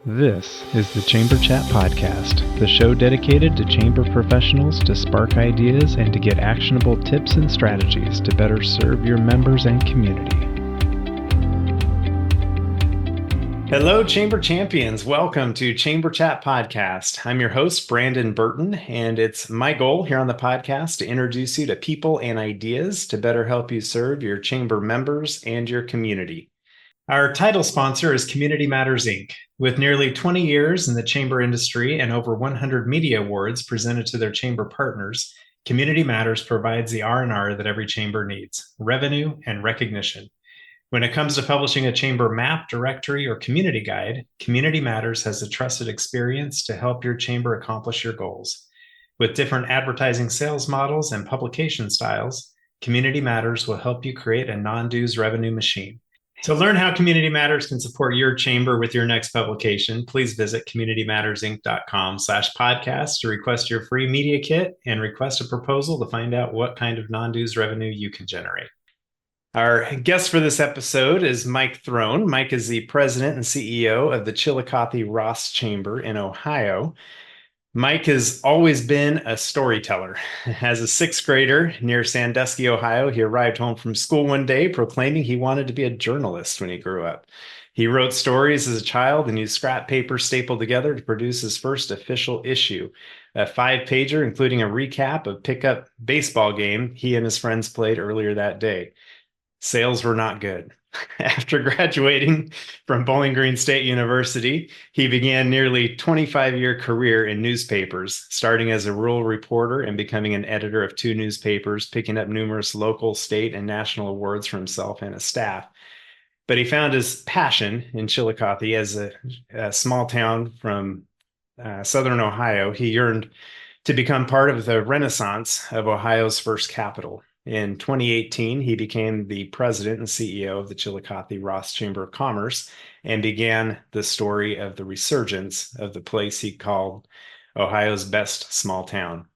This is the Chamber Chat Podcast, the show dedicated to chamber professionals to spark ideas and to get actionable tips and strategies to better serve your members and community. Hello, Chamber Champions. Welcome to Chamber Chat Podcast. I'm your host, Brandon Burton, and it's my goal here on the podcast to introduce you to people and ideas to better help you serve your chamber members and your community. Our title sponsor is Community Matters, Inc. With nearly 20 years in the chamber industry and over 100 media awards presented to their chamber partners, Community Matters provides the R&R that every chamber needs: revenue and recognition. When it comes to publishing a chamber map, directory, or community guide, Community Matters has the trusted experience to help your chamber accomplish your goals. With different advertising sales models and publication styles, Community Matters will help you create a non-dues revenue machine. To learn how Community Matters can support your chamber with your next publication, please visit communitymattersinc.com/podcast to request your free media kit and request a proposal to find out what kind of non-dues revenue you can generate. Our guest for this episode is Mike Throne. Mike is the president and CEO of the Chillicothe Ross Chamber in Ohio. Mike has always been a storyteller. As a sixth grader near Sandusky, Ohio, he arrived home from school one day proclaiming he wanted to be a journalist when he grew up. He wrote stories as a child and used scrap paper stapled together to produce his first official issue, a 5-pager including a recap of pickup baseball game he and his friends played earlier that day. Sales were not good. After graduating from Bowling Green State University, he began nearly 25-year career in newspapers, starting as a rural reporter and becoming an editor of 2 newspapers, picking up numerous local, state, and national awards for himself and his staff. But he found his passion in Chillicothe as a small town from southern Ohio. He yearned to become part of the renaissance of Ohio's first capital. In 2018, he became the president and CEO of the Chillicothe Ross Chamber of Commerce and began the story of the resurgence of the place he called Ohio's best small town.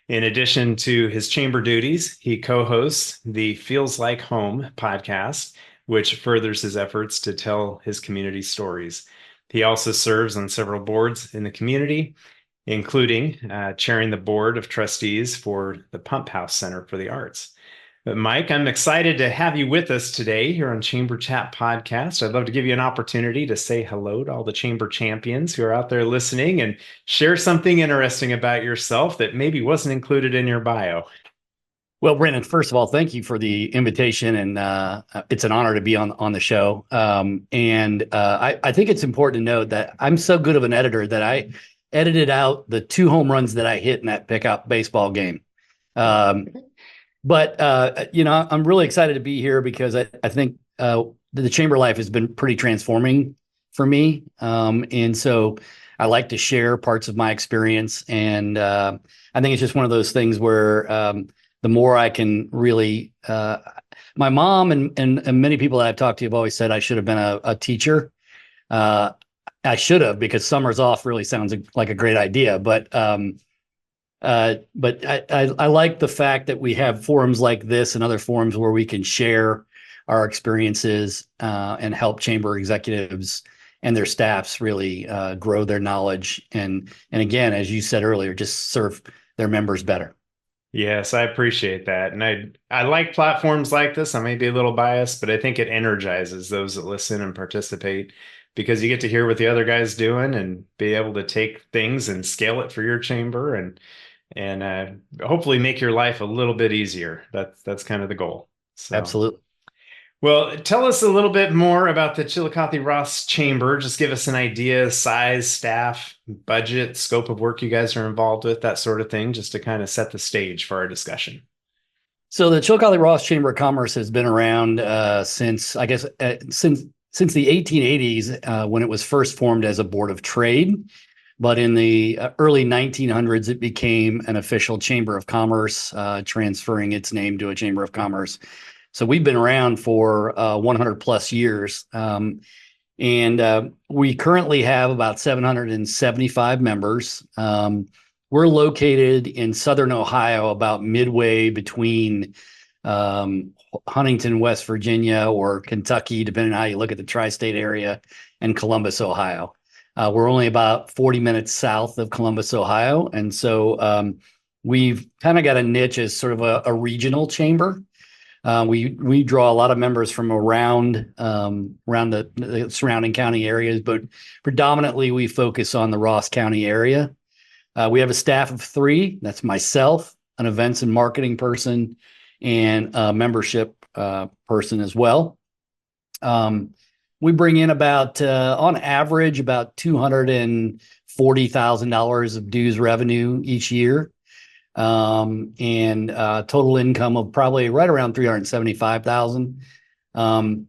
In addition to his chamber duties, he co-hosts the Feels Like Home podcast, which furthers his efforts to tell his community stories. He also serves on several boards in the community, including chairing the board of trustees for the Pump House Center for the Arts. But Mike, I'm excited to have you with us today here on Chamber Chat Podcast. I'd love to give you an opportunity to say hello to all the chamber champions who are out there listening and share something interesting about yourself that maybe wasn't included in your bio. Well, Brandon, first of all, thank you for the invitation, and it's an honor to be on the show. I think it's important to note that I'm so good of an editor that I edited out the 2 home runs that I hit in that pickup baseball game. But I'm really excited to be here because I think the chamber life has been pretty transforming for me. And so I like to share parts of my experience. And I think it's just one of those things where the more I can really, my mom and many people that I've talked to have always said I should have been a teacher. I should have, because summers off really sounds like a great idea. But I like the fact that we have forums like this and other forums where we can share our experiences and help chamber executives and their staffs really grow their knowledge. And again, as you said earlier, just serve their members better. Yes, I appreciate that. And I like platforms like this. I may be a little biased, but I think it energizes those that listen and participate, because you get to hear what the other guy's doing and be able to take things and scale it for your chamber and hopefully make your life a little bit easier. That's kind of the goal. So. Absolutely. Well, tell us a little bit more about the Chillicothe Ross Chamber. Just give us an idea: size, staff, budget, scope of work you guys are involved with, that sort of thing, just to kind of set the stage for our discussion. So the Chillicothe Ross Chamber of Commerce has been around since the 1880s, when it was first formed as a board of trade. But in the early 1900s, it became an official chamber of commerce, transferring its name to a chamber of commerce. So we've been around for 100 plus years. We currently have about 775 members. We're located in Southern Ohio, about midway between Huntington, West Virginia, or Kentucky, depending on how you look at the tri-state area, and Columbus, Ohio. We're only about 40 minutes south of Columbus, Ohio. And so we've kind of got a niche as sort of a regional chamber. We draw a lot of members from around the surrounding county areas, but predominantly we focus on the Ross County area. We have a staff of 3. That's myself, an events and marketing person, and a membership person as well. We bring in about, on average, about $240,000 of dues revenue each year, and total income of probably right around $375,000.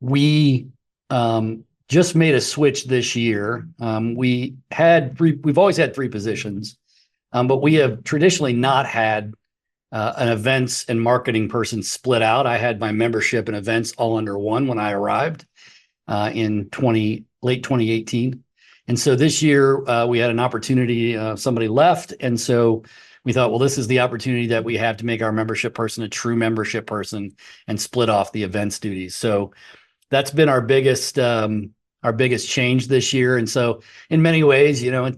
We just made a switch this year. We've always had 3 positions, but we have traditionally not had an events and marketing person split out. I had my membership and events all under one when I arrived in late 2018. And so this year we had an opportunity, somebody left. And so we thought, well, this is the opportunity that we have to make our membership person a true membership person and split off the events duties. So that's been our biggest change this year. And so in many ways, we're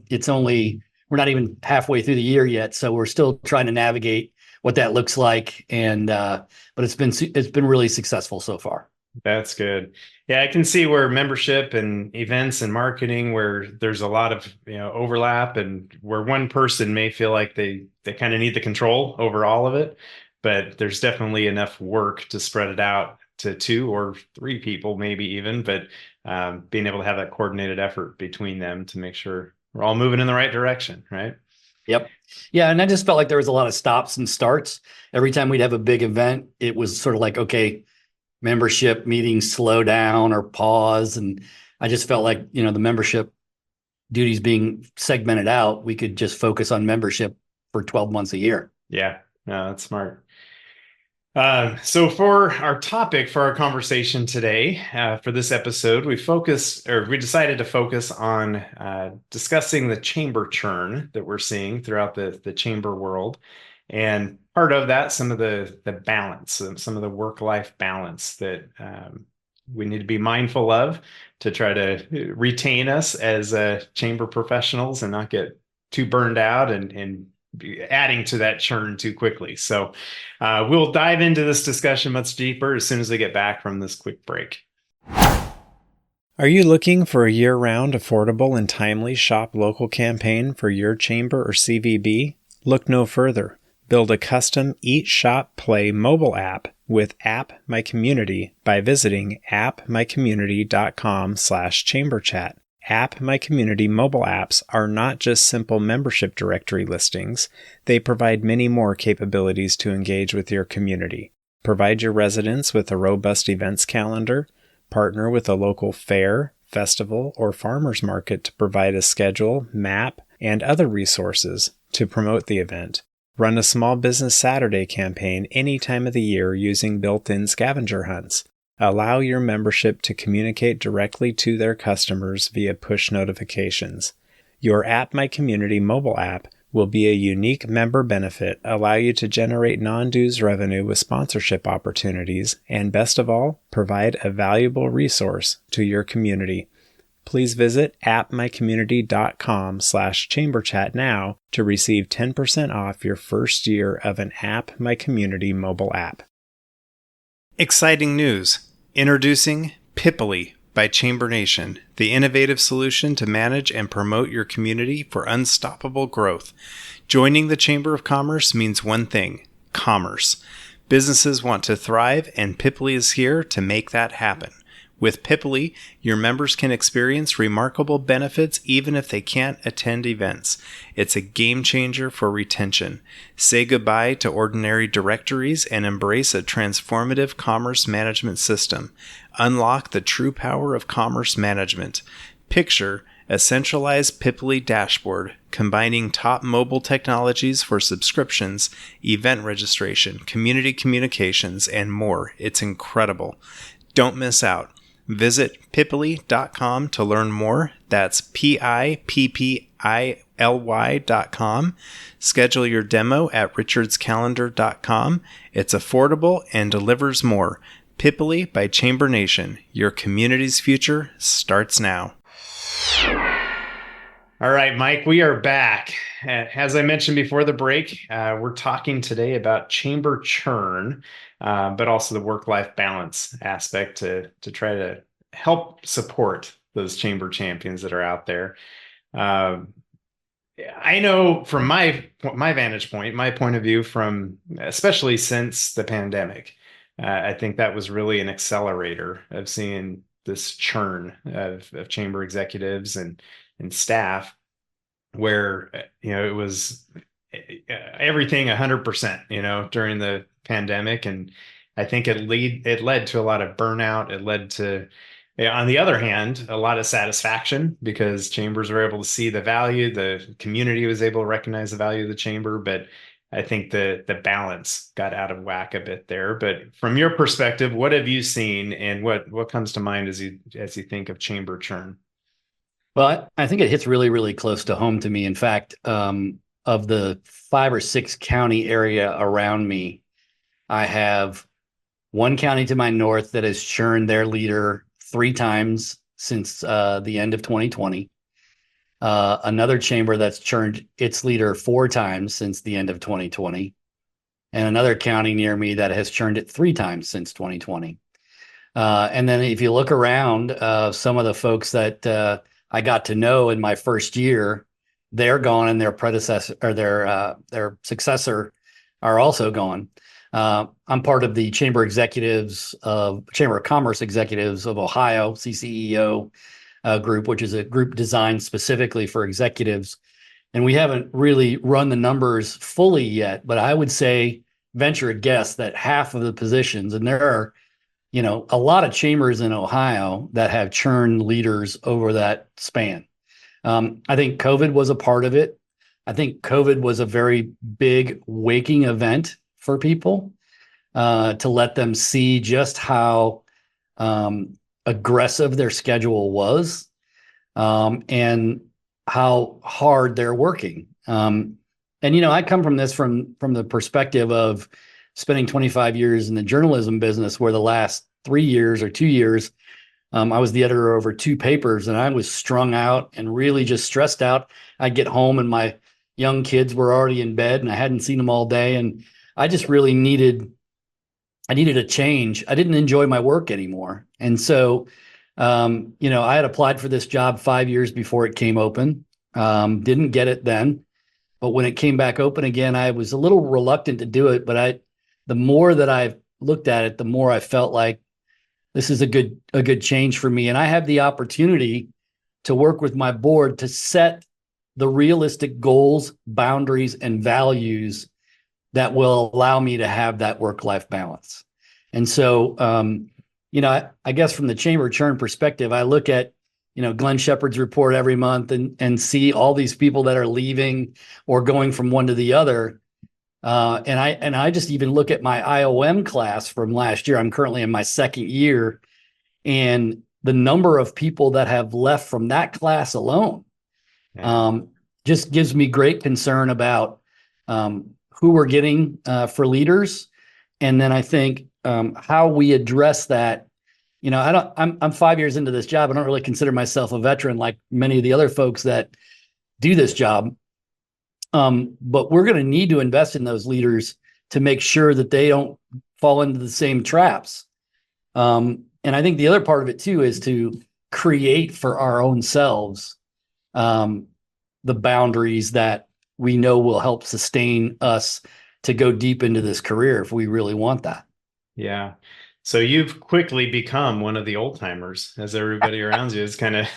not even halfway through the year yet. So we're still trying to navigate what that looks like. And, but it's been really successful so far. That's good. Yeah, I can see where membership and events and marketing, where there's a lot of overlap, and where one person may feel like they kind of need the control over all of it, but there's definitely enough work to spread it out to 2 or 3 people, maybe even. But being able to have that coordinated effort between them to make sure we're all moving in the right direction, right? Yep. Yeah, and I just felt like there was a lot of stops and starts. Every time we'd have a big event, it was sort of like, okay, membership meetings slow down or pause. And I just felt like, the membership duties being segmented out, we could just focus on membership for 12 months a year. Yeah, no, that's smart. So for our topic for our conversation today, for this episode, we decided to focus on discussing the chamber churn that we're seeing throughout the chamber world. And part of that, some of the balance, some of the work-life balance that we need to be mindful of to try to retain us as chamber professionals and not get too burned out and adding to that churn too quickly. So we'll dive into this discussion much deeper as soon as we get back from this quick break. Are you looking for a year-round, affordable, and timely shop local campaign for your chamber or CVB? Look no further. Build a custom Eat, Shop, Play mobile app with App My Community by visiting appmycommunity.com/chamberchat. App My Community mobile apps are not just simple membership directory listings. They provide many more capabilities to engage with your community. Provide your residents with a robust events calendar. Partner with a local fair, festival, or farmers market to provide a schedule, map, and other resources to promote the event. Run a small business Saturday campaign any time of the year using built-in scavenger hunts. Allow your membership to communicate directly to their customers via push notifications. Your App My Community mobile app will be a unique member benefit, allow you to generate non-dues revenue with sponsorship opportunities, and best of all, provide a valuable resource to your community. Please visit appmycommunity.com/chamberchat now to receive 10% off your first year of an App My Community mobile app. Exciting news! Introducing Piply by Chamber Nation, the innovative solution to manage and promote your community for unstoppable growth. Joining the Chamber of Commerce means one thing: commerce. Businesses want to thrive, and Piply is here to make that happen. With Piply, your members can experience remarkable benefits even if they can't attend events. It's a game changer for retention. Say goodbye to ordinary directories and embrace a transformative commerce management system. Unlock the true power of commerce management. Picture a centralized Piply dashboard combining top mobile technologies for subscriptions, event registration, community communications, and more. It's incredible. Don't miss out. Visit piply.com to learn more. That's PIPPILY.com. Schedule your demo at richardscalendar.com. It's affordable and delivers more. Piply by Chamber Nation. Your community's future starts now. All right, Mike, we are back. As I mentioned before the break, we're talking today about chamber churn, but also the work-life balance aspect to try to help support those chamber champions that are out there. Um, I know from my vantage point, my point of view, from especially since the pandemic, I think that was really an accelerator of seeing this churn of chamber executives and staff where it was everything 100%, during the pandemic. And I think it led to a lot of burnout. It led to, on the other hand, a lot of satisfaction because chambers were able to see the value, the community was able to recognize the value of the chamber. But I think the balance got out of whack a bit there. But from your perspective, what have you seen, and what comes to mind as you think of chamber churn? Well, I think it hits really, really close to home to me. In fact, of the 5 or 6 county area around me, I have one county to my north that has churned their leader 3 times since the end of 2020. Another chamber that's churned its leader 4 times since the end of 2020, and another county near me that has churned it 3 times since 2020. And then if you look around, some of the folks that I got to know in my first year, they're gone, and their predecessor or their successor are also gone. I'm part of the Chamber of Commerce Executives of Ohio, CCEO group, which is a group designed specifically for executives. And we haven't really run the numbers fully yet, but I would say venture a guess that half of the positions, and there are a lot of chambers in Ohio that have churned leaders over that span. I think COVID was a part of it. I think COVID was a very big waking event for people to let them see just how aggressive their schedule was, and how hard they're working. And I come from this from the perspective of spending 25 years in the journalism business, where the last 3 years or 2 years, I was the editor over 2 papers, and I was strung out and really just stressed out. I'd get home and my young kids were already in bed and I hadn't seen them all day. And I just really I needed a change. I didn't enjoy my work anymore. And so, I had applied for this job 5 years before it came open. Didn't get it then. But when it came back open again, I was a little reluctant to do it. But the more that I've looked at it, the more I felt like this is a good change for me. And I have the opportunity to work with my board to set the realistic goals, boundaries, and values that will allow me to have that work-life balance. And so, I guess from the chamber churn perspective, I look at, Glenn Shepard's report every month and see all these people that are leaving or going from one to the other. And I just even look at my IOM class from last year. I'm currently in my second year, and the number of people that have left from that class alone just gives me great concern about who we're getting for leaders. And then I think how we address that. I'm 5 years into this job. I don't really consider myself a veteran like many of the other folks that do this job. But we're going to need to invest in those leaders to make sure that they don't fall into the same traps. And I think the other part of it too is to create for our own selves the boundaries that we know will help sustain us to go deep into this career if we really want that. Yeah. So you've quickly become one of the old timers, as everybody around you is kind of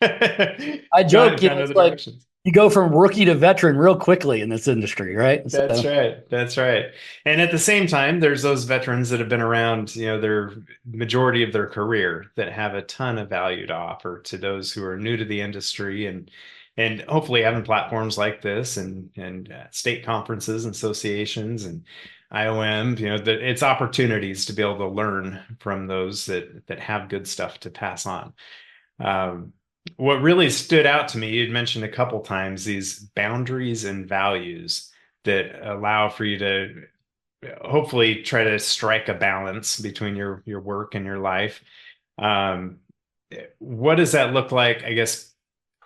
I gone joke, kind of it's the like directions. you go from rookie to veteran real quickly in this industry, right? That's So right. That's right. And at the same time, there's those veterans that have been around, their majority of their career that have a ton of value to offer to those who are new to the industry, and hopefully having platforms like this and state conferences and associations and IOM, that it's opportunities to be able to learn from those that have good stuff to pass on. Um, what really stood out to me, you'd mentioned a couple times these boundaries and values that allow for you to hopefully try to strike a balance between your work and your life. Um, what does that look like, I guess,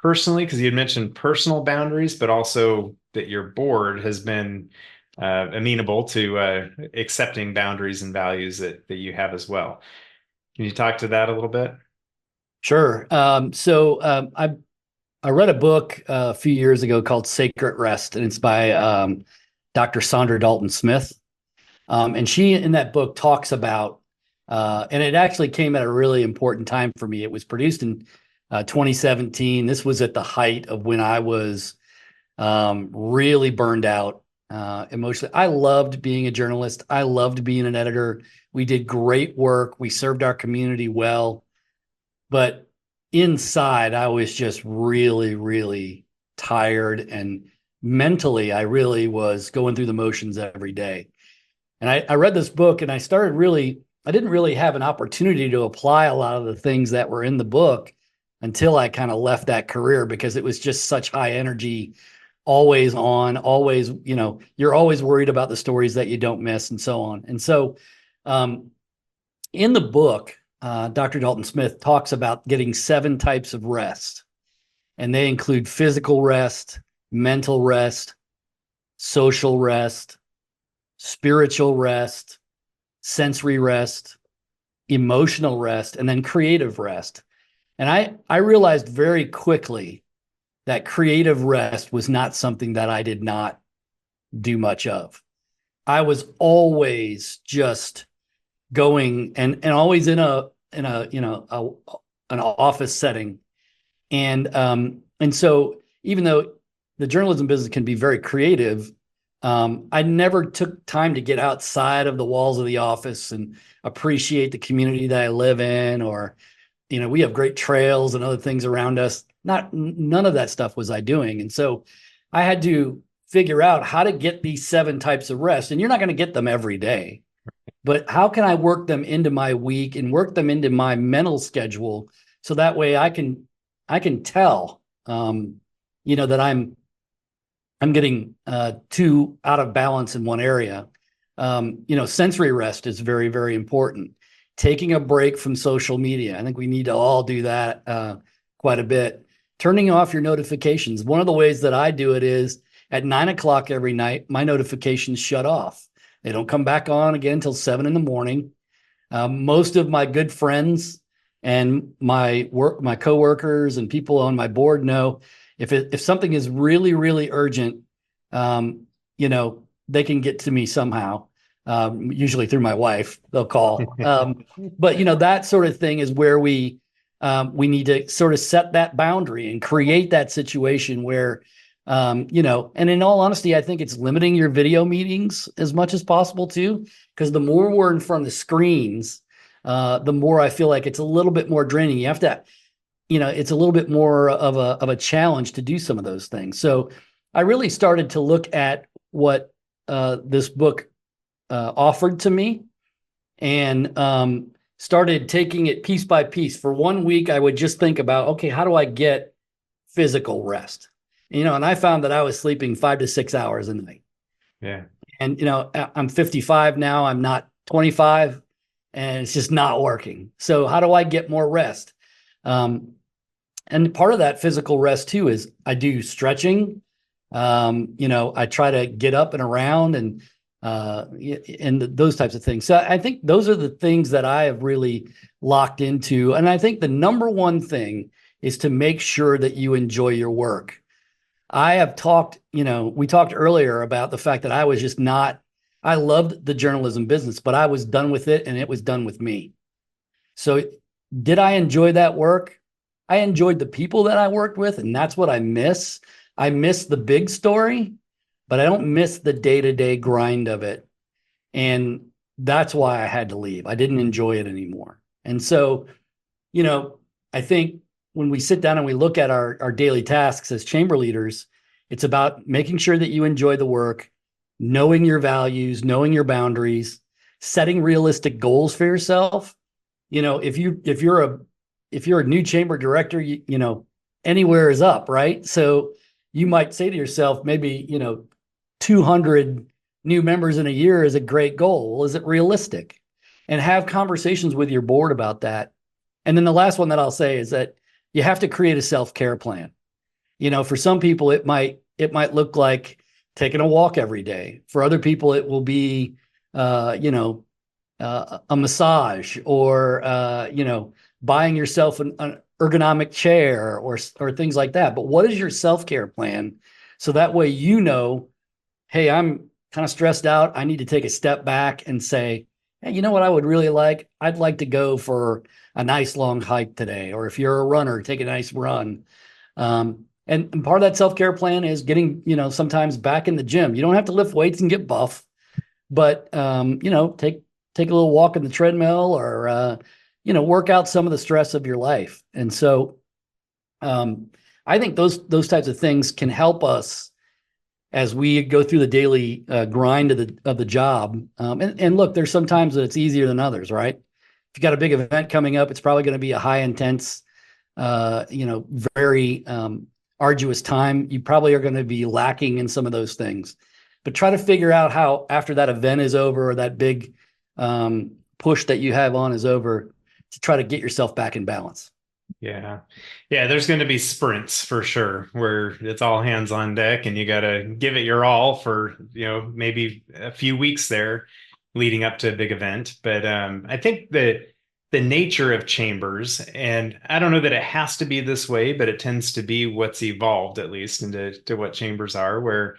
personally, because you had mentioned personal boundaries, but also that your board has been amenable to accepting boundaries and values that you have as well. Can you talk to that a little bit? Sure. I read a book a few years ago called Sacred Rest, and it's by Dr. Sandra Dalton Smith. And she, in that book, talks about, and it actually came at a really important time for me. It was produced in 2017. This was at the height of when I was really burned out emotionally. I loved being a journalist. I loved being an editor. We did great work. We served our community well. But inside, I was just really, really tired. And mentally, I really was going through the motions every day. And I read this book and I didn't really have an opportunity to apply a lot of the things that were in the book until I kind of left that career, because it was just such high energy, always on, always, you're always worried about the stories that you don't miss and so on. And so in the book, Dr. Dalton Smith talks about getting 7 types of rest, and they include physical rest, mental rest, social rest, spiritual rest, sensory rest, emotional rest, and then creative rest. And I realized very quickly that creative rest was not something that I did not do much of. I was always just going and always in an office setting. And so even though the journalism business can be very creative, I never took time to get outside of the walls of the office and appreciate the community that I live in, or, we have great trails and other things around us. None of that stuff was I doing. And so I had to figure out how to get these 7 types of rest. And you're not going to get them every day, but how can I work them into my week and work them into my mental schedule, so that way I can tell, that I'm getting too out of balance in one area. Sensory rest is very, very important. Taking a break from social media. I think we need to all do that quite a bit. Turning off your notifications. One of the ways that I do it is at 9 o'clock every night, my notifications shut off. They don't come back on again until 7 in the morning. Most of my good friends and my coworkers and people on my board know if something is really, really urgent, they can get to me somehow. Usually through my wife, they'll call. But that sort of thing is where we need to sort of set that boundary and create that situation where, and in all honesty, I think it's limiting your video meetings as much as possible too, because the more we're in front of the screens, the more I feel like it's a little bit more draining. You have to, it's a little bit more of a challenge to do some of those things. So I really started to look at what this book offered to me, and started taking it piece by piece. For 1 week, I would just think about, okay, how do I get physical rest? And I found that I was sleeping 5 to 6 hours a night. Yeah. And, I'm 55 now, I'm not 25, and it's just not working. So how do I get more rest? And part of that physical rest too is I do stretching. I try to get up and around and those types of things. So I think those are the things that I have really locked into. And I think the number one thing is to make sure that you enjoy your work. I have talked, we talked earlier about the fact that I was just not, I loved the journalism business, but I was done with it and it was done with me. So did I enjoy that work? I enjoyed the people that I worked with, and that's what I miss. I miss the big story, but I don't miss the day-to-day grind of it. And that's why I had to leave. I didn't enjoy it anymore. And so, I think when we sit down and we look at our daily tasks as chamber leaders, it's about making sure that you enjoy the work, knowing your values, knowing your boundaries, setting realistic goals for yourself. If you're a new chamber director, anywhere is up, right? So you might say to yourself, maybe, 200 new members in a year is a great goal. Well, is it realistic? And have conversations with your board about that. And then the last one that I'll say is that you have to create a self-care plan. For some people, it might look like taking a walk every day. For other people, it will be, a massage, or buying yourself an ergonomic chair, or things like that. But what is your self-care plan? So that way, hey, I'm kind of stressed out. I need to take a step back and say, hey, you know what I would really like? I'd like to go for a nice long hike today. Or if you're a runner, take a nice run. And part of that self-care plan is getting, sometimes back in the gym. You don't have to lift weights and get buff, but take a little walk in the treadmill, or work out some of the stress of your life. And so I think those types of things can help us as we go through the daily grind of the job. And look, there's sometimes that it's easier than others, right? If you got a big event coming up, it's probably going to be a high intense, very arduous time. You probably are going to be lacking in some of those things, but try to figure out how, after that event is over, or that big push that you have on is over, to try to get yourself back in balance. Yeah. Yeah. There's going to be sprints for sure where it's all hands on deck and you got to give it your all for, maybe a few weeks there leading up to a big event. But I think that the nature of chambers, and I don't know that it has to be this way, but it tends to be what's evolved, at least into what chambers are, where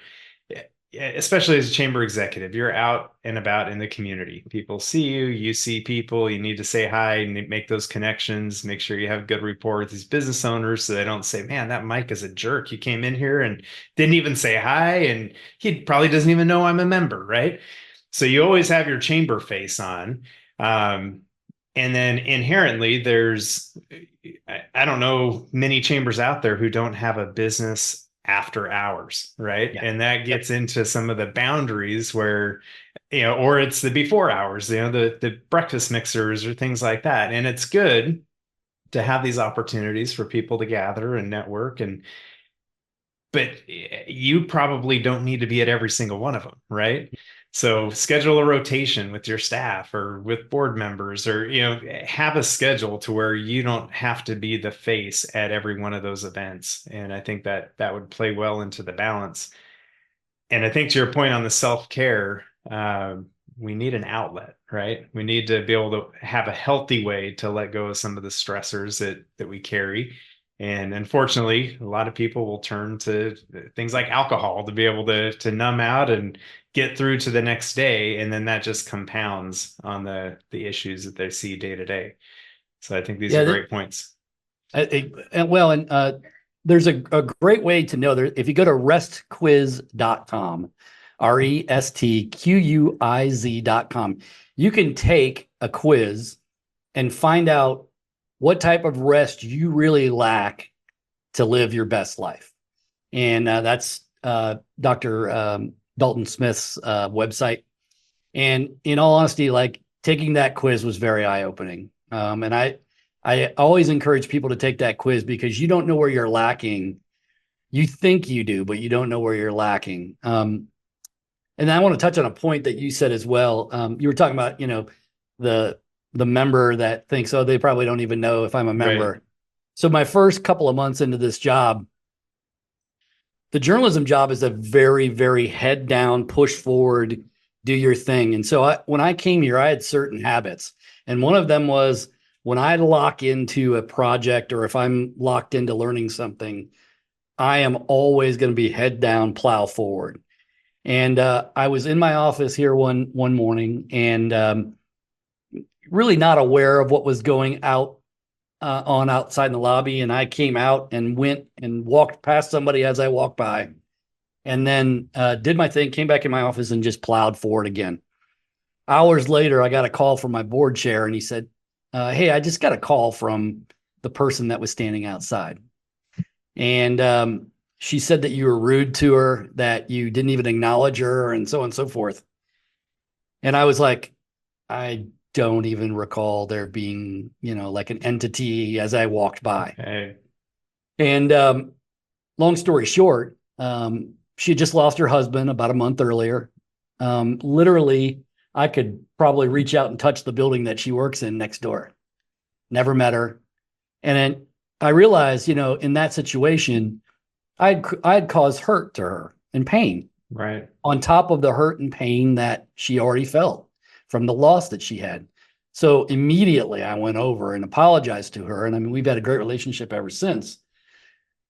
especially as a chamber executive, you're out and about in the community. People see you, you see people, you need to say hi and make those connections, make sure you have good rapport with these business owners so they don't say, man, that Mike is a jerk. You came in here and didn't even say hi, and he probably doesn't even know I'm a member, right? So you always have your chamber face on. And then inherently, I don't know many chambers out there who don't have a business after hours, right? Yeah. And that Yep. gets into some of the boundaries where, or it's the before hours, the breakfast mixers or things like that. And it's good to have these opportunities for people to gather and network, but you probably don't need to be at every single one of them, right? So schedule a rotation with your staff or with board members, or have a schedule to where you don't have to be the face at every one of those events. And I think that would play well into the balance. And I think to your point on the self-care, we need an outlet, right? We need to be able to have a healthy way to let go of some of the stressors that we carry. And unfortunately, a lot of people will turn to things like alcohol to be able to numb out and get through to the next day. And then that just compounds on the issues that they see day to day. So I think these are Yeah. great points. There's a great way to know there. If you go to restquiz.com, restquiz.com, you can take a quiz and find out what type of rest you really lack to live your best life. And that's Dr. Dalton Smith's website. And in all honesty, like, taking that quiz was very eye-opening. And I always encourage people to take that quiz, because you don't know where you're lacking. You think you do, but you don't know where you're lacking. And I want to touch on a point that you said as well. You were talking about, the member that thinks, oh, they probably don't even know if I'm a member. Right. So my first couple of months into this job, the journalism job is a very, very head down, push forward, do your thing. And so when I came here, I had certain habits. And one of them was, when I lock into a project, or if I'm locked into learning something, I am always going to be head down, plow forward. And I was in my office here one morning, and really not aware of what was going on outside in the lobby. And I came out and went and walked past somebody as I walked by, and then did my thing, came back in my office, and just plowed forward again. Hours later, I got a call from my board chair, and he said, hey, I just got a call from the person that was standing outside. And she said that you were rude to her, that you didn't even acknowledge her, and so on and so forth. And I was like, I don't even recall there being, like an entity as I walked by. Okay. And long story short, she had just lost her husband about a month earlier. Literally, I could probably reach out and touch the building that she works in next door. Never met her. And then I realized, in that situation, I'd caused hurt to her and pain Right. on top of the hurt and pain that she already felt from the loss that she had. So immediately I went over and apologized to her. And I mean, we've had a great relationship ever since.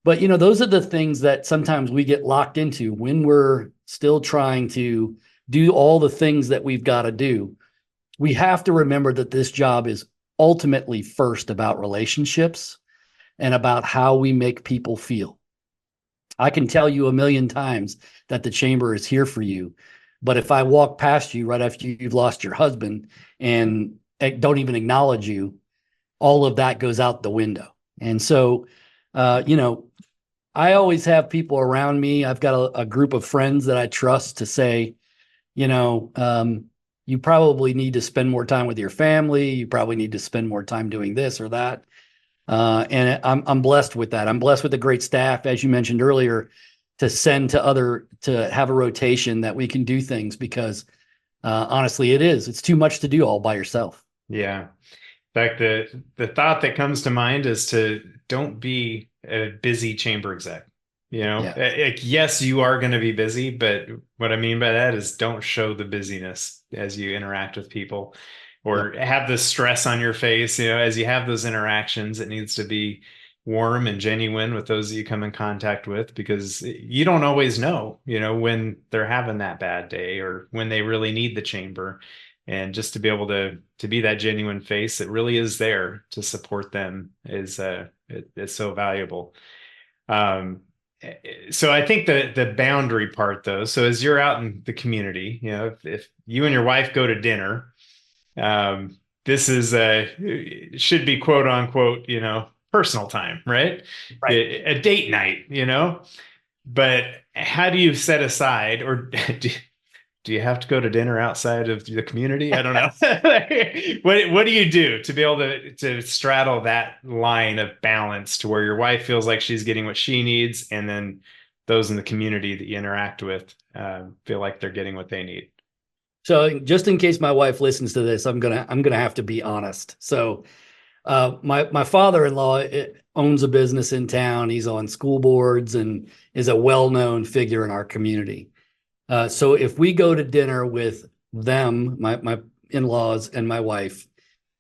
But, those are the things that sometimes we get locked into when we're still trying to do all the things that we've got to do. We have to remember that this job is ultimately first about relationships and about how we make people feel. I can tell you a million times that the chamber is here for you. But if I walk past you right after you've lost your husband and don't even acknowledge you, all of that goes out the window. And so, I always have people around me. I've got a group of friends that I trust to say, you know, um, you probably need to spend more time with your family. You probably need to spend more time doing this or that. And I'm blessed with that. I'm blessed with a great staff, as you mentioned earlier, to send to have a rotation that we can do things because honestly, it's too much to do all by yourself. Yeah. In fact, the thought that comes to mind is to don't be a busy chamber exec. Yeah. Yes, you are going to be busy, but what I mean by that is don't show the busyness as you interact with people or Yep. have the stress on your face. As you have those interactions, it needs to be warm and genuine with those that you come in contact with because you don't always know, when they're having that bad day or when they really need the chamber. And just to be able to be that genuine face that really is there to support them is so valuable. Um, so I think the boundary part though, so as you're out in the community, if you and your wife go to dinner, this is should be quote unquote, personal time, right? Right. A date night, but how do you set aside or do you have to go to dinner outside of the community? I don't know. What do you do to be able to straddle that line of balance to where your wife feels like she's getting what she needs, and then those in the community that you interact with feel like they're getting what they need? So just in case my wife listens to this, I'm gonna have to be honest. So my father-in-law owns a business in town. He's on school boards and is a well-known figure in our community. So if we go to dinner with them, my in-laws and my wife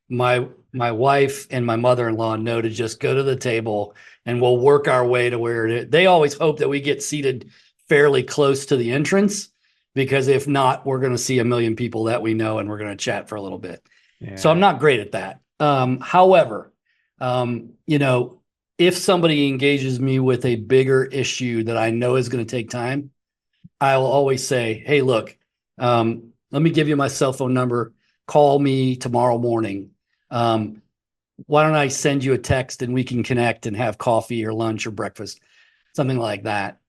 and my mother-in-law know to just go to the table and we'll work our way to where they always hope that we get seated fairly close to the entrance because if not, we're going to see a million people that we know and we're going to chat for a little bit. So I'm Yeah. not great at that. However, if somebody engages me with a bigger issue that I know is going to take time, I'll always say, hey, look, let me give you my cell phone number. Call me tomorrow morning. Um, why don't I send you a text and we can connect and have coffee or lunch or breakfast, something like that.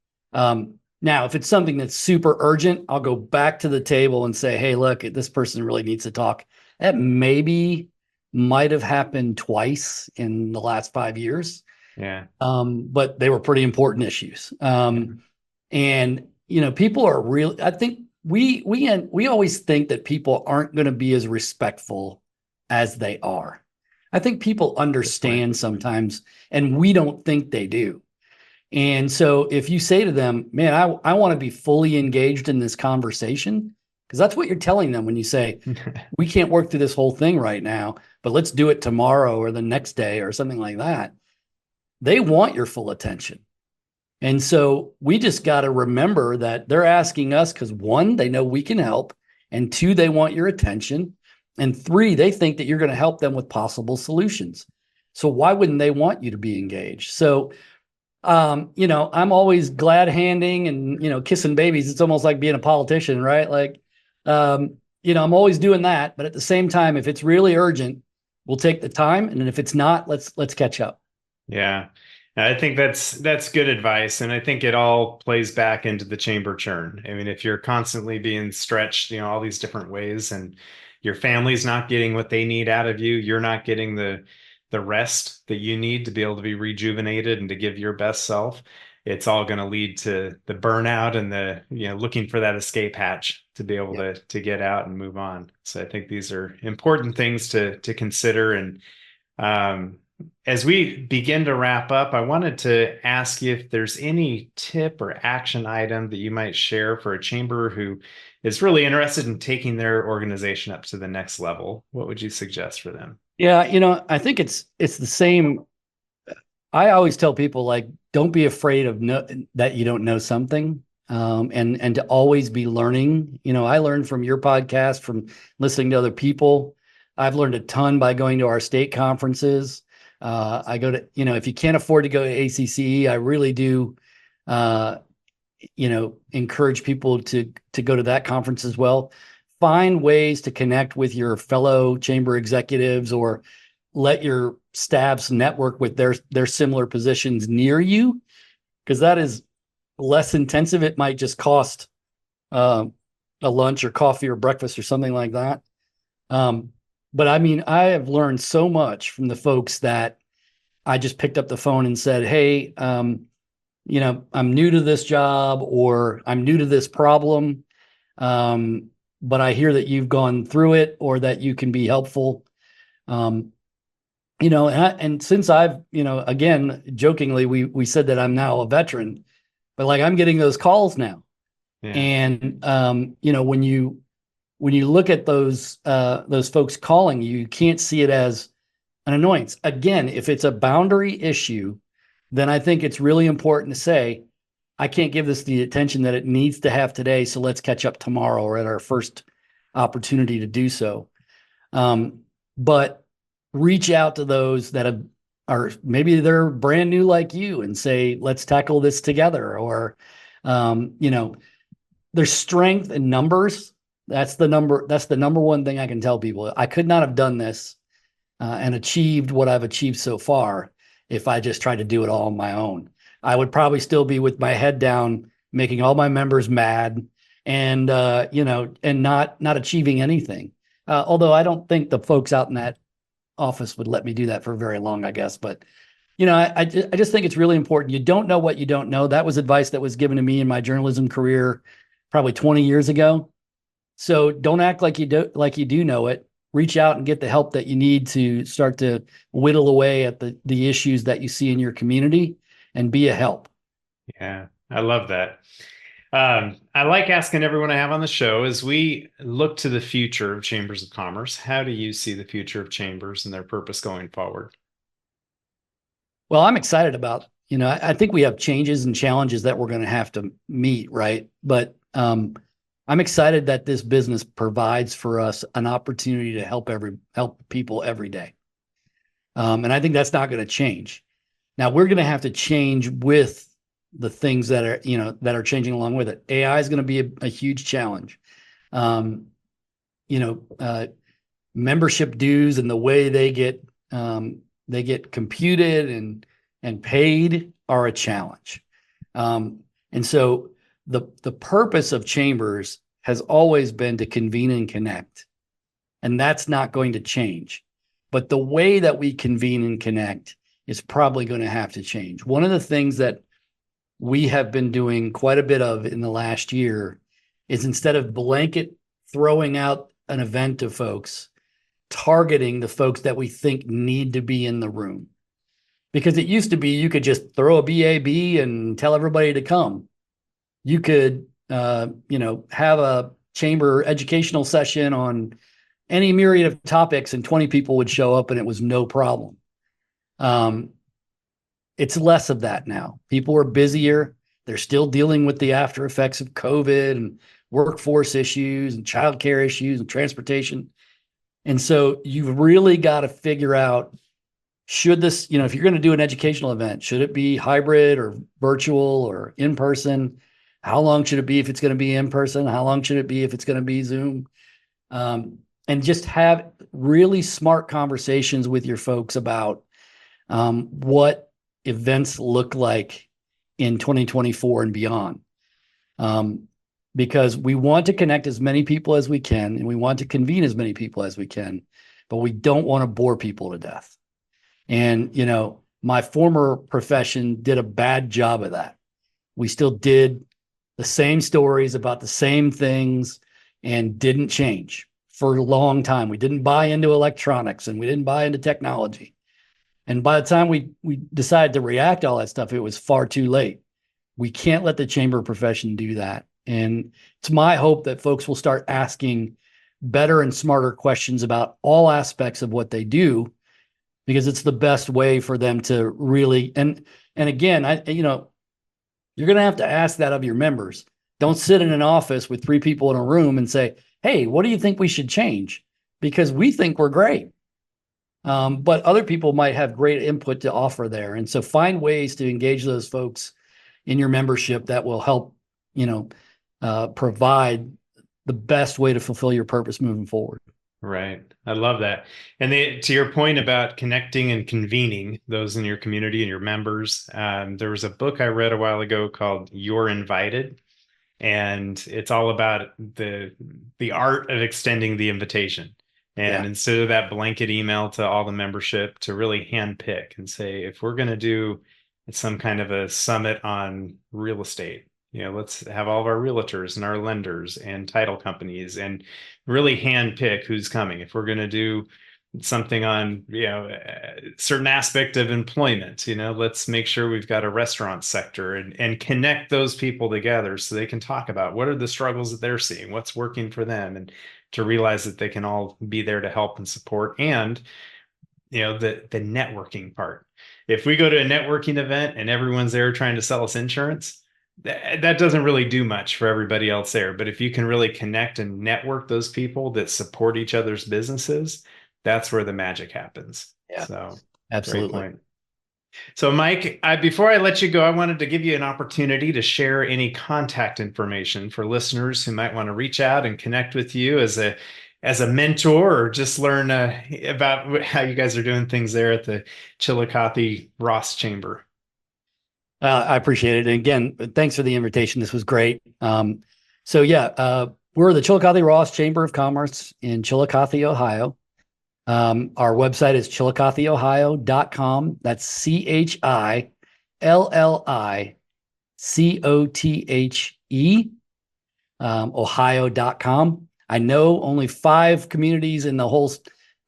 Now, if it's something that's super urgent, I'll go back to the table and say, hey, look, this person really needs to talk. That maybe might have happened twice in the last 5 years, Yeah. but they were pretty important issues. And people are real. I think we always think that people aren't going to be as respectful as they are. I think people Good point. understand sometimes, and we don't think they do. And so if you say to them, man, I want to be fully engaged in this conversation, because that's what you're telling them when you say, we can't work through this whole thing right now, but let's do it tomorrow or the next day or something like that. They want your full attention. And so we just got to remember that they're asking us because one, they know we can help. And two, they want your attention. And three, they think that you're going to help them with possible solutions. So why wouldn't they want you to be engaged? So, I'm always glad handing and, kissing babies. It's almost like being a politician, right? Like, I'm always doing that. But at the same time, if it's really urgent, we'll take the time. And if it's not, let's catch up. Yeah. I think that's good advice. And I think it all plays back into the chamber churn. I mean, if you're constantly being stretched, all these different ways and your family's not getting what they need out of you, you're not getting the rest that you need to be able to be rejuvenated and to give your best self, it's all going to lead to the burnout and the, looking for that escape hatch to be able Yep. to get out and move on. So I think these are important things to consider. And as we begin to wrap up, I wanted to ask you if there's any tip or action item that you might share for a chamber who is really interested in taking their organization up to the next level. What would you suggest for them? Yeah, I think it's the same. I always tell people like, don't be afraid of that you don't know something, and to always be learning. I learned from your podcast, from listening to other people. I've learned a ton by going to our state conferences. I go to, if you can't afford to go to ACCE, I really do, uh, encourage people to go to that conference as well. Find ways to connect with your fellow chamber executives, or let your staffs network with their similar positions near you, because that is less intensive. It might just cost uh, a lunch or coffee or breakfast or something like that. But I mean, I have learned so much from the folks that I just picked up the phone and said, "Hey, I'm new to this job, or I'm new to this problem, but I hear that you've gone through it, or that you can be helpful." Um, and since I've, again, jokingly, we said that I'm now a veteran, but like, I'm getting those calls now. Yeah. And when you look at those folks calling you, you can't see it as an annoyance. Again, if it's a boundary issue, then I think it's really important to say, I can't give this the attention that it needs to have today, so let's catch up tomorrow or at our first opportunity to do so. But reach out to those that are, maybe they're brand new like you, and say, let's tackle this together. Or, there's strength in numbers. That's the number one thing I can tell people. I could not have done this and achieved what I've achieved so far if I just tried to do it all on my own. I would probably still be with my head down, making all my members mad, and and not achieving anything. Although I don't think the folks out in that office would let me do that for very long, I guess. But I just think it's really important. You don't know what you don't know. That was advice that was given to me in my journalism career probably 20 years ago. So don't act like you do know it. Reach out and get the help that you need to start to whittle away at the issues that you see in your community, and be a help. Yeah, I love that. I like asking everyone I have on the show, as we look to the future of chambers of commerce, how do you see the future of chambers and their purpose going forward? Well, I'm excited about, I think we have changes and challenges that we're going to have to meet, right? But I'm excited that this business provides for us an opportunity to help people every day. And I think that's not going to change. Now we're going to have to change with the things that are changing along with it. AI is going to be a huge challenge. Um, you know, uh, Membership dues and the way they get computed and paid are a challenge. And so the purpose of chambers has always been to convene and connect, and that's not going to change. But the way that we convene and connect is probably going to have to change. One of the things that we have been doing quite a bit of in the last year is, instead of blanket throwing out an event to folks, targeting the folks that we think need to be in the room. Because it used to be you could just throw a BAB and tell everybody to come. You could, have a chamber educational session on any myriad of topics, and 20 people would show up and it was no problem. Um, it's less of that now. People are busier. They're still dealing with the after effects of COVID and workforce issues and childcare issues and transportation. And so you've really got to figure out, should this, if you're going to do an educational event, should it be hybrid or virtual or in person? How long should it be if it's going to be in person? How long should it be if it's going to be Zoom? And just have really smart conversations with your folks about what events look like in 2024 and beyond. Because we want to connect as many people as we can, and we want to convene as many people as we can, but we don't want to bore people to death. And, my former profession did a bad job of that. We still did the same stories about the same things and didn't change for a long time. We didn't buy into electronics and we didn't buy into technology. And by the time we decided to react to all that stuff, it was far too late. We can't let the chamber profession do that. And it's my hope that folks will start asking better and smarter questions about all aspects of what they do, because it's the best way for them to really, and again, you're going to have to ask that of your members. Don't sit in an office with 3 people in a room and say, hey, what do you think we should change? Because we think we're great. But other people might have great input to offer there. And so find ways to engage those folks in your membership that will help, provide the best way to fulfill your purpose moving forward. Right. I love that. And to your point about connecting and convening those in your community and your members, there was a book I read a while ago called You're Invited. And it's all about the art of extending the invitation. And instead of that blanket email to all the membership, to really handpick and say, if we're going to do some kind of a summit on real estate, let's have all of our realtors and our lenders and title companies and really handpick who's coming. If we're going to do something on, a certain aspect of employment, let's make sure we've got a restaurant sector and connect those people together so they can talk about what are the struggles that they're seeing, what's working for them, and to realize that they can all be there to help and support. And the networking part. If we go to a networking event and everyone's there trying to sell us insurance, that doesn't really do much for everybody else there. But if you can really connect and network those people that support each other's businesses, that's where the magic happens. Yeah, so absolutely. Great point. So Mike, before I let you go, I wanted to give you an opportunity to share any contact information for listeners who might want to reach out and connect with you as a mentor, or just learn about how you guys are doing things there at the Chillicothe Ross Chamber. I appreciate it. And again, thanks for the invitation. This was great. We're the Chillicothe Ross Chamber of Commerce in Chillicothe, Ohio. Our website is chillicotheohio.com. That's ChilliCothE, ohio.com. I know only 5 communities in the whole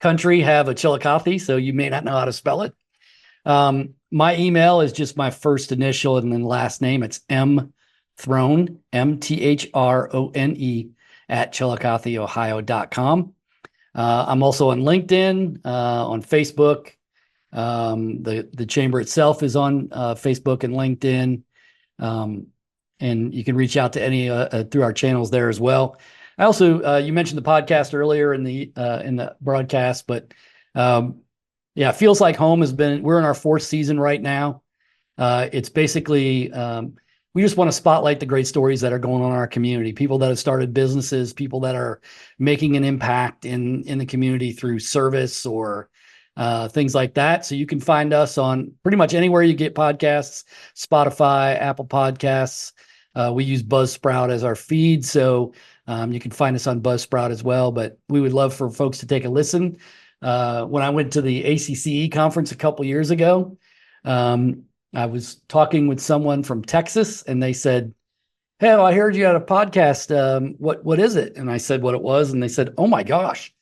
country have a Chillicothe, so you may not know how to spell it. My email is just my first initial and then last name. It's mthrone, MTHRONE @chillicotheohio.com. I'm also on LinkedIn, on Facebook. The chamber itself is on Facebook and LinkedIn. And you can reach out to any through our channels there as well. I also, you mentioned the podcast earlier in the broadcast, but it feels like home we're in our 4th season right now. It's basically, we just want to spotlight the great stories that are going on in our community, people that have started businesses, people that are making an impact in the community through service or things like that. So you can find us on pretty much anywhere you get podcasts, Spotify, Apple Podcasts. We use Buzzsprout as our feed, so you can find us on Buzzsprout as well. But we would love for folks to take a listen. When I went to the ACCE conference a couple years ago, I was talking with someone from Texas, and they said, "Hey, I heard you had a podcast. What is it?" And I said what it was, and they said, "Oh my gosh,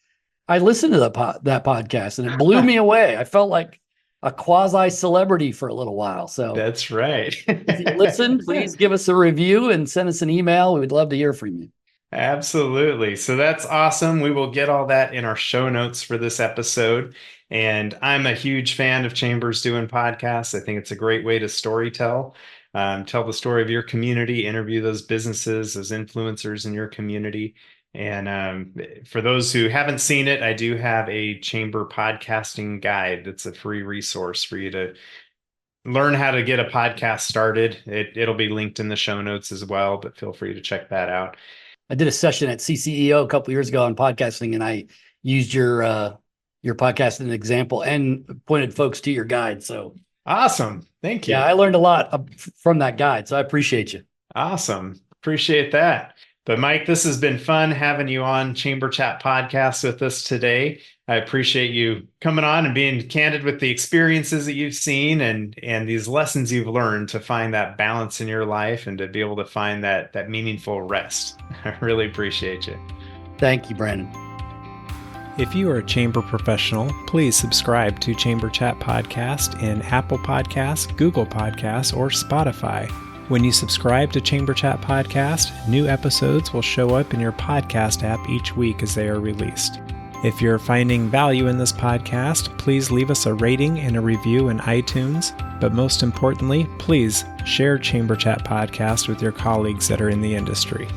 I listened to that podcast, and it blew me away. I felt like a quasi celebrity for a little while." So that's right. If you listen, please give us a review and send us an email. We would love to hear from you. Absolutely. So that's awesome. We will get all that in our show notes for this episode. And I'm a huge fan of Chambers doing podcasts. I think it's a great way to storytell, tell the story of your community, interview those businesses, those influencers in your community. And for those who haven't seen it, I do have a chamber podcasting guide that's a free resource for you to learn how to get a podcast started. It'll be linked in the show notes as well, but feel free to check that out. I did a session at CCEO a couple of years ago on podcasting, and I used your podcast as an example and pointed folks to your guide. So awesome. Thank you. Yeah, I learned a lot from that guide, so I appreciate you. Awesome. Appreciate that. But Mike, this has been fun having you on Chamber Chat Podcast with us today. I appreciate you coming on and being candid with the experiences that you've seen and these lessons you've learned to find that balance in your life and to be able to find that meaningful rest. I really appreciate you. Thank you, Brandon. If you are a chamber professional, please subscribe to Chamber Chat Podcast in Apple Podcasts, Google Podcasts, or Spotify. When you subscribe to Chamber Chat Podcast, new episodes will show up in your podcast app each week as they are released. If you're finding value in this podcast, please leave us a rating and a review in iTunes. But most importantly, please share Chamber Chat Podcast with your colleagues that are in the industry.